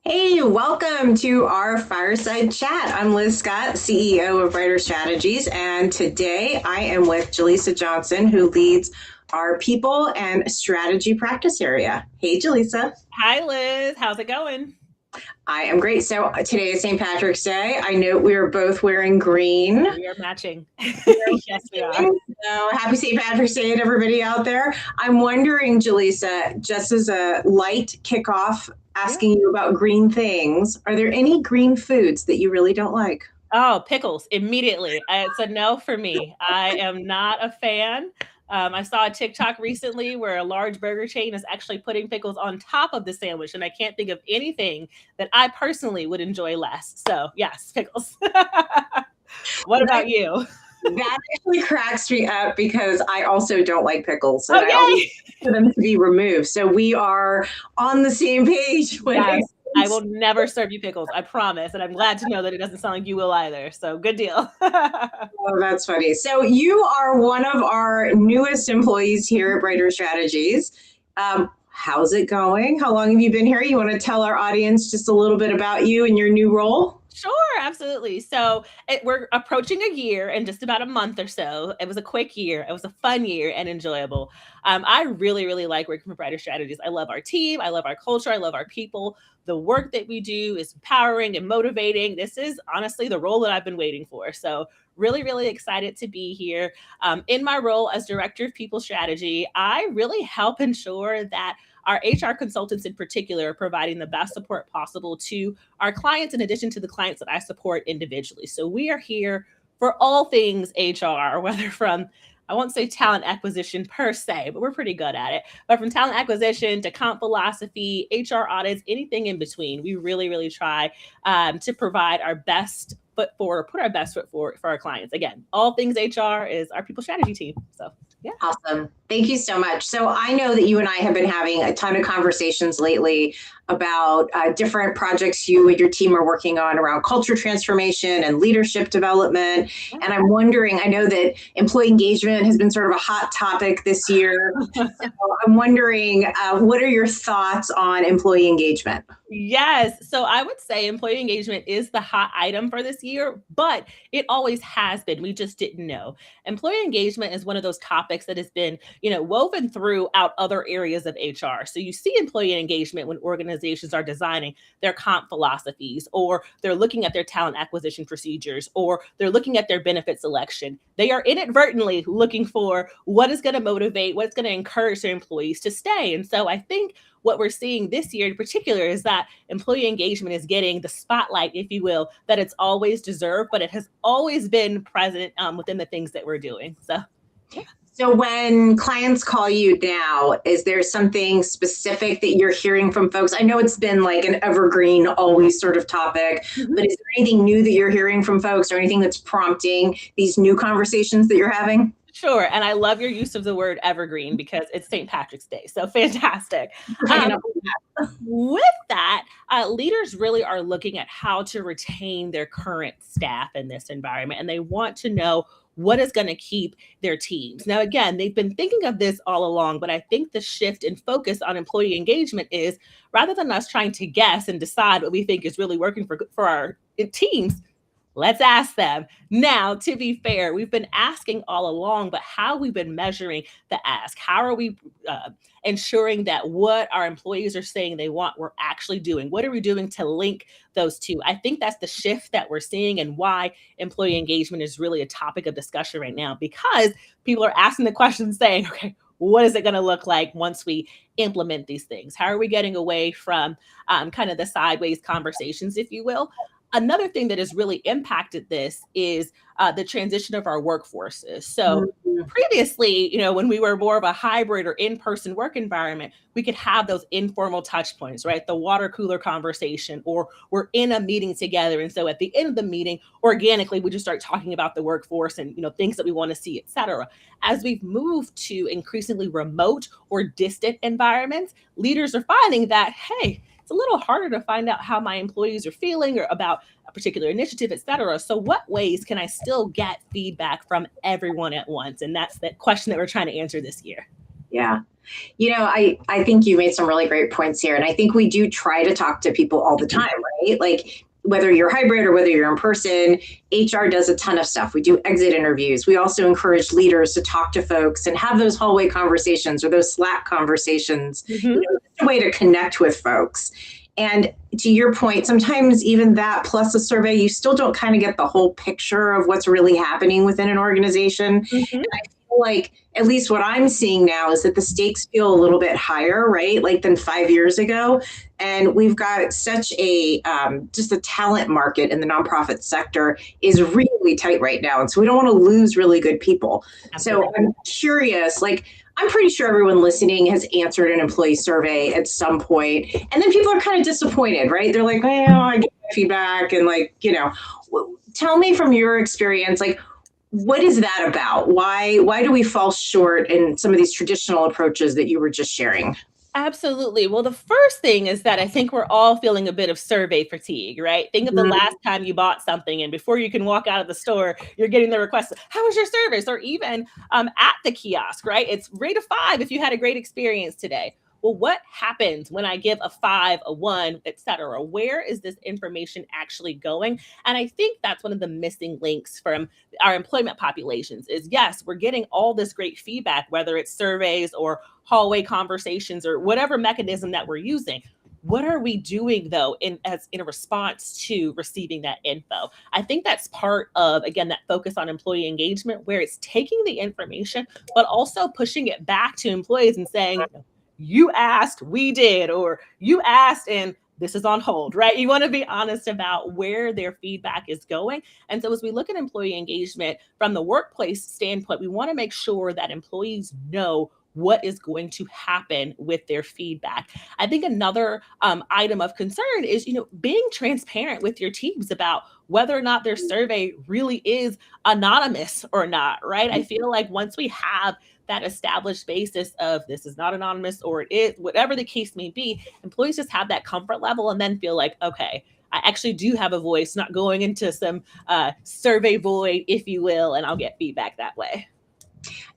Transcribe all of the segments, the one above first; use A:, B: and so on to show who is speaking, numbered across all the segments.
A: Hey, welcome to our fireside chat. I'm Liz Scott, CEO of Brighter Strategies, and today I am with Jalisa Johnson, who leads our people and strategy practice area. Hey, Jalisa.
B: Hi, Liz. How's it going?
A: I am great. So today is St. Patrick's Day. I know we are both wearing green.
B: We are matching.
A: We're
B: Yes, we are.
A: So happy St. Patrick's Day to everybody out there. I'm wondering, Jalisa, just as a light kickoff,
B: Yeah.
A: asking you about green things, are there any green foods that you really don't like?
B: Oh, pickles immediately. It's a no for me. I am not a fan. I saw a TikTok recently where a large burger chain is actually putting pickles on top of the sandwich, and I can't think of anything that I personally would enjoy less. So, yes, pickles. What
A: That,
B: about you?
A: that actually cracks me up because I also don't like pickles and
B: Oh,
A: I always
B: yay!
A: for them to be removed. So we are on the same page when it
B: Yes, I
A: comes.
B: will never serve you pickles. I promise. And I'm glad to know that it doesn't sound like you will either. So, good deal.
A: Oh, that's funny. So you are one of our newest employees here at Brighter Strategies. How's it going? How long have you been here? You want to tell our audience just a little bit about you and your new role?
B: Sure, absolutely. So we're approaching a year in just about a month or so. It was a quick year. It was a fun year and enjoyable. I really, really like working for Brighter Strategies. I love our team. I love our culture. I love our people. The work that we do is empowering and motivating. This is honestly the role that I've been waiting for. So really, really excited to be here. In my role as Director of People Strategy, I really help ensure that our HR consultants in particular are providing the best support possible to our clients in addition to the clients that I support individually. So we are here for all things HR, whether from I won't say talent acquisition per se, but we're pretty good at it. But from talent acquisition to comp philosophy, HR audits, anything in between, we really, really try to provide our best foot forward, put our best foot forward for our clients. Again, all things HR is our people strategy team. So, yeah.
A: Awesome. Thank you so much. So I know that you and I have been having a ton of conversations lately about different projects you and your team are working on around culture transformation and leadership development. And I'm wondering, I know that employee engagement has been sort of a hot topic this year. So I'm wondering, what are your thoughts on employee engagement?
B: Yes. So I would say employee engagement is the hot item for this year, but it always has been. We just didn't know. Employee engagement is one of those topics that has been, woven throughout other areas of HR. So you see employee engagement when organizations are designing their comp philosophies, or they're looking at their talent acquisition procedures, or they're looking at their benefit selection. They are inadvertently looking for what is going to motivate, what's going to encourage their employees to stay. And so I think what we're seeing this year in particular is that employee engagement is getting the spotlight, if you will, that it's always deserved, but it has always been present within the things that we're doing. So, yeah.
A: So when clients call you now, is there something specific that you're hearing from folks? I know it's been like an evergreen, always sort of topic, but is there anything new that you're hearing from folks or anything that's prompting these new conversations that you're having?
B: Sure. And I love your use of the word evergreen because it's St. Patrick's Day. So fantastic.
A: Picking
B: Um,
A: up
B: with that, leaders really are looking at how to retain their current staff in this environment, and they want to know what is going to keep their teams. Now, again, they've been thinking of this all along, but I think the shift in focus on employee engagement is rather than us trying to guess and decide what we think is really working for our teams, let's ask them. Now, to be fair, we've been asking all along, but how we've been measuring the ask? How are we ensuring that what our employees are saying they want, we're actually doing? What are we doing to link those two? I think that's the shift that we're seeing and why employee engagement is really a topic of discussion right now, because people are asking the questions saying, okay, what is it going to look like once we implement these things? How are we getting away from kind of the sideways conversations, if you will? Another thing that has really impacted this is the transition of our workforces. So
A: Mhm.
B: previously, when we were more of a hybrid or in-person work environment, we could have those informal touch points, right? The water cooler conversation, or we're in a meeting together. And so at the end of the meeting, organically, we just start talking about the workforce and, things that we want to see, et cetera. As we've moved to increasingly remote or distant environments, leaders are finding that, hey, it's a little harder to find out how my employees are feeling or about a particular initiative, et cetera. So what ways can I still get feedback from everyone at once? And that's the question that we're trying to answer this year.
A: Yeah. I think you made some really great points here. And I think we do try to talk to people all the time, right? Like whether you're hybrid or whether you're in person, HR does a ton of stuff. We do exit interviews. We also encourage leaders to talk to folks and have those hallway conversations or those Slack conversations,
B: Mm-hmm.
A: a way to connect with folks. And to your point, sometimes even that plus a survey, you still don't kind of get the whole picture of what's really happening within an organization.
B: Mm-hmm.
A: And I feel like at least what I'm seeing now is that the stakes feel a little bit higher, right? Like than 5 years ago. And we've got such a just the talent market in the nonprofit sector is really tight right now. And so we don't want to lose really good people.
B: Absolutely.
A: So I'm curious, like, I'm pretty sure everyone listening has answered an employee survey at some point. And then people are kind of disappointed, right? They're like, well, I get feedback. And like, tell me from your experience, like, what is that about? Why do we fall short in some of these traditional approaches that you were just sharing?
B: Absolutely. Well, the first thing is that I think we're all feeling a bit of survey fatigue, right? Think of the last time you bought something, and before you can walk out of the store, you're getting the request, how was your service? Or even at the kiosk, right? It's rate of 5 if you had a great experience today. Well, what happens when I give a 5, a 1, etc.? Where is this information actually going? And I think that's one of the missing links from our employment populations is yes, we're getting all this great feedback, whether it's surveys or hallway conversations or whatever mechanism that we're using. What are we doing though in a response to receiving that info? I think that's part of again that focus on employee engagement where it's taking the information but also pushing it back to employees and saying you asked, we did, or you asked and this is on hold, right? You want to be honest about where their feedback is going. And so, as we look at employee engagement from the workplace standpoint, we want to make sure that employees know what is going to happen with their feedback. I think another item of concern is, being transparent with your teams about whether or not their survey really is anonymous or not, right? I feel like once we have that established basis of this is not anonymous or it is, whatever the case may be, employees just have that comfort level and then feel like, okay, I actually do have a voice, not going into some survey void, if you will, and I'll get feedback that way.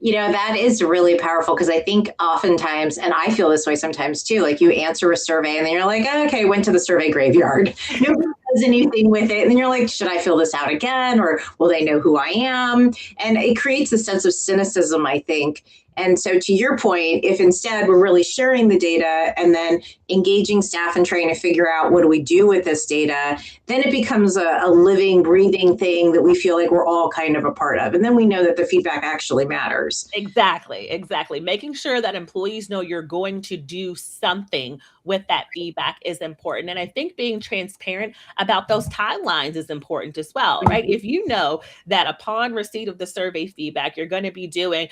A: That is really powerful because I think oftentimes, and I feel this way sometimes too, like you answer a survey and then you're like, oh, okay, went to the survey graveyard. Nobody does anything with it. And then you're like, should I fill this out again? Or will they know who I am? And it creates a sense of cynicism, I think. And so to your point, if instead we're really sharing the data and then engaging staff and trying to figure out what do we do with this data, then it becomes a living, breathing thing that we feel like we're all kind of a part of. And then we know that the feedback actually matters.
B: Exactly. Making sure that employees know you're going to do something with that feedback is important. And I think being transparent about those timelines is important as well, right? If you know that upon receipt of the survey feedback, you're going to be doing,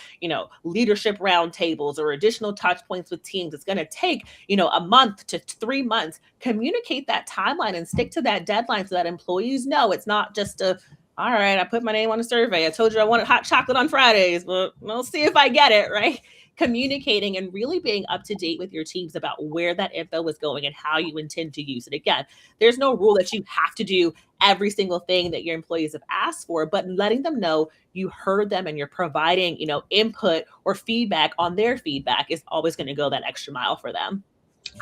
B: leadership roundtables or additional touch points with teams, it's going to take, a month to 3 months, communicate that timeline and stick to that deadline so that employees know it's not just all right, I put my name on a survey. I told you I wanted hot chocolate on Fridays, but we'll see if I get it, right? Communicating and really being up to date with your teams about where that info is going and how you intend to use it. Again, there's no rule that you have to do every single thing that your employees have asked for, but letting them know you heard them and you're providing, input or feedback on their feedback is always going to go that extra mile for them.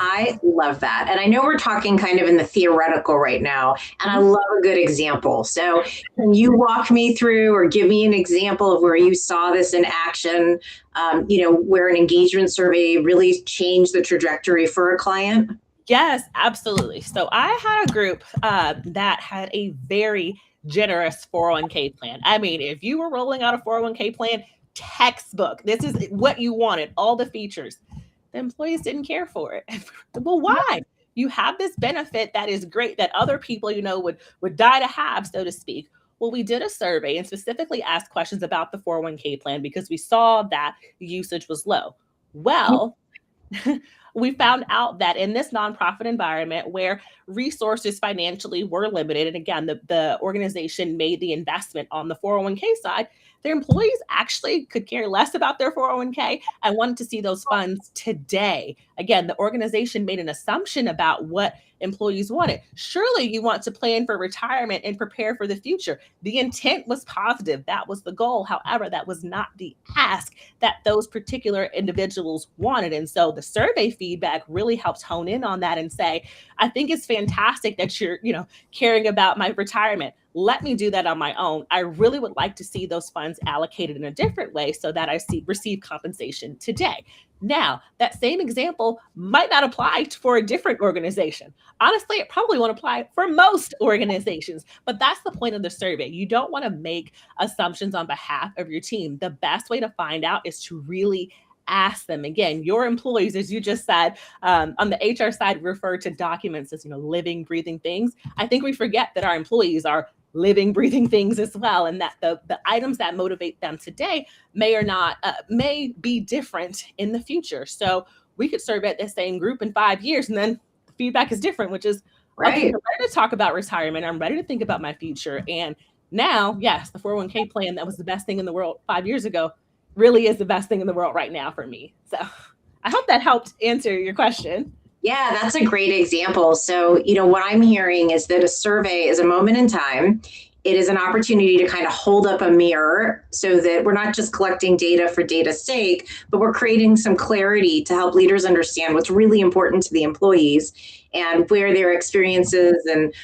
A: I love that. And I know we're talking kind of in the theoretical right now, and I love a good example. So can you walk me through or give me an example of where you saw this in action, where an engagement survey really changed the trajectory for a client?
B: Yes, absolutely. So I had a group that had a very generous 401k plan. I mean, if you were rolling out a 401k plan, textbook, this is what you wanted, all the features. The employees didn't care for it. Well, why? You have this benefit that is great that other people, would die to have, so to speak. Well, we did a survey and specifically asked questions about the 401k plan because we saw that usage was low. Well, we found out that in this nonprofit environment where resources financially were limited, and again, the organization made the investment on the 401k side, their employees actually could care less about their 401k and wanted to see those funds today. Again, the organization made an assumption about what employees wanted. Surely you want to plan for retirement and prepare for the future. The intent was positive. That was the goal. However, that was not the ask that those particular individuals wanted. And so the survey feedback really helps hone in on that and say, I think it's fantastic that you're, caring about my retirement. Let me do that on my own. I really would like to see those funds allocated in a different way so that I receive compensation today. Now, that same example might not apply for a different organization. Honestly, it probably won't apply for most organizations, but that's the point of the survey. You don't want to make assumptions on behalf of your team. The best way to find out is to really ask them. Again, your employees, as you just said, on the HR side, refer to documents as living, breathing things. I think we forget that our employees are living, breathing things as well, and that the items that motivate them today may be different in the future. So we could survey the same group in 5 years, and then the feedback is different, which is
A: right.
B: Okay, I'm ready to talk about retirement. I'm ready to think about my future. And now, yes, the 401k plan that was the best thing in the world 5 years ago really is the best thing in the world right now for me. So I hope that helped answer your question.
A: Yeah, that's a great example. So, what I'm hearing is that a survey is a moment in time. It is an opportunity to kind of hold up a mirror so that we're not just collecting data for data's sake, but we're creating some clarity to help leaders understand what's really important to the employees and where their experiences and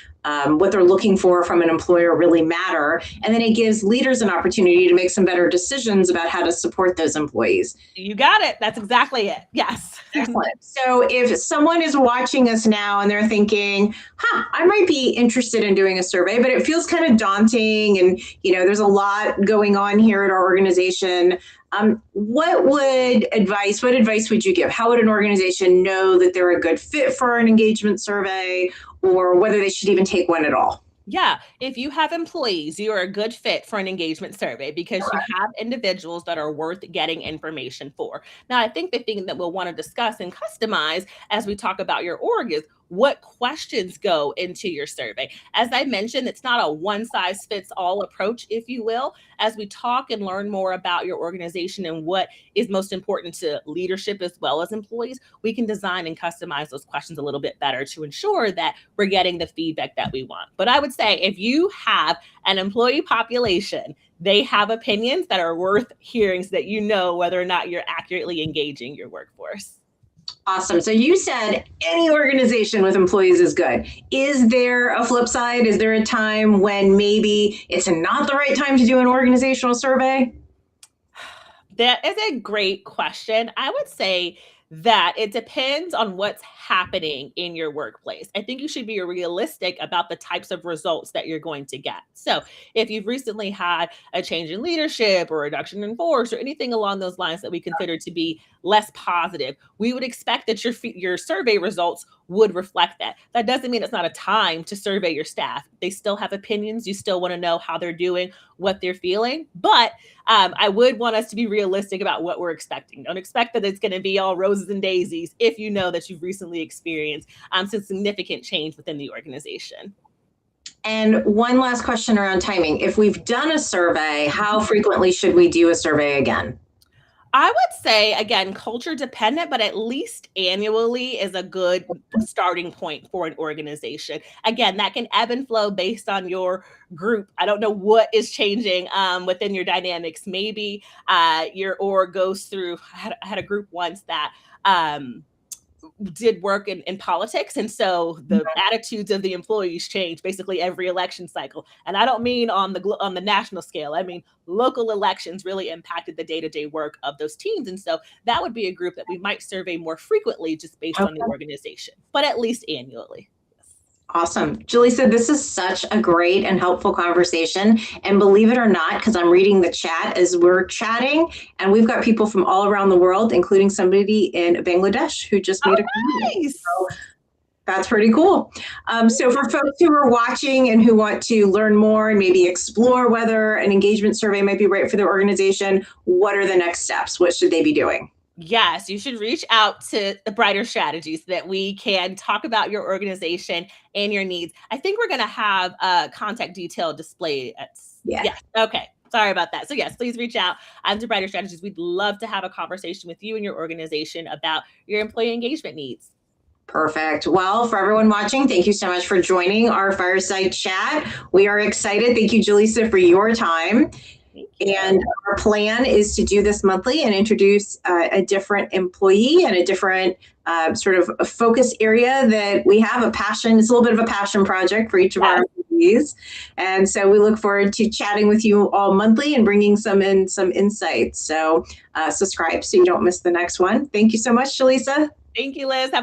A: what they're looking for from an employer really matter. And then it gives leaders an opportunity to make some better decisions about how to support those employees.
B: You got it. That's exactly it. Yes.
A: Excellent. So if someone is watching us now and they're thinking, I might be interested in doing a survey, but it feels kind of daunting and, there's a lot going on here at our organization. What advice would you give? How would an organization know that they're a good fit for an engagement survey or whether they should even take one at all?
B: Yeah, if you have employees, you are a good fit for an engagement survey because you have individuals that are worth getting information for. Now, I think the thing that we'll want to discuss and customize as we talk about your org is what questions go into your survey. As I mentioned, it's not a one size fits all approach, if you will. As we talk and learn more about your organization and what is most important to leadership as well as employees, we can design and customize those questions a little bit better to ensure that we're getting the feedback that we want. But I would say if you have an employee population, they have opinions that are worth hearing so that you know whether or not you're accurately engaging your workforce.
A: Awesome. So you said any organization with employees is good. Is there a flip side? Is there a time when maybe it's not the right time to do an organizational survey?
B: That is a great question. I would say that it depends on what's happening in your workplace. I think you should be realistic about the types of results that you're going to get. So, if you've recently had a change in leadership or reduction in force or anything along those lines that we consider to be less positive, we would expect that your survey results would reflect that. That doesn't mean it's not a time to survey your staff. They still have opinions. You still want to know how they're doing, what they're feeling. But I would want us to be realistic about what we're expecting. Don't expect that it's going to be all roses and daisies if you know that you've recently experienced some significant change within the organization.
A: And one last question around timing. If we've done a survey, how frequently should we do a survey again?
B: I would say, again, culture dependent, but at least annually is a good starting point for an organization. Again, that can ebb and flow based on your group. I don't know what is changing within your dynamics. Maybe your org goes through, I had a group once that did work in politics. And so the attitudes of the employees change basically every election cycle. And I don't mean on the national scale. I mean, local elections really impacted the day-to-day work of those teams. And so that would be a group that we might survey more frequently just based on the organization, but at least annually.
A: Awesome. Jalisa, this is such a great and helpful conversation. And believe it or not, because I'm reading the chat as we're chatting, and we've got people from all around the world, including somebody in Bangladesh who just made a comment. So that's pretty cool. So for folks who are watching and who want to learn more and maybe explore whether an engagement survey might be right for their organization, what are the next steps? What should they be doing?
B: Yes, you should reach out to the Brighter Strategy so that we can talk about your organization and your needs. I think we're going to have a contact detail displayed. Yes. Okay. Sorry about that. So yes, please reach out to Brighter Strategies. We'd love to have a conversation with you and your organization about your employee engagement needs.
A: Perfect. Well, for everyone watching, thank you so much for joining our fireside chat. We are excited. Thank you, Jalisa, for your time.
B: Thank you.
A: And our plan is to do this monthly and introduce a different employee and a different sort of a focus area that we have a passion. It's a little bit of a passion project for each of our employees. And so we look forward to chatting with you all monthly and bringing some insights. So subscribe so you don't miss the next one. Thank you so much, Jalisa.
B: Thank you, Liz. Have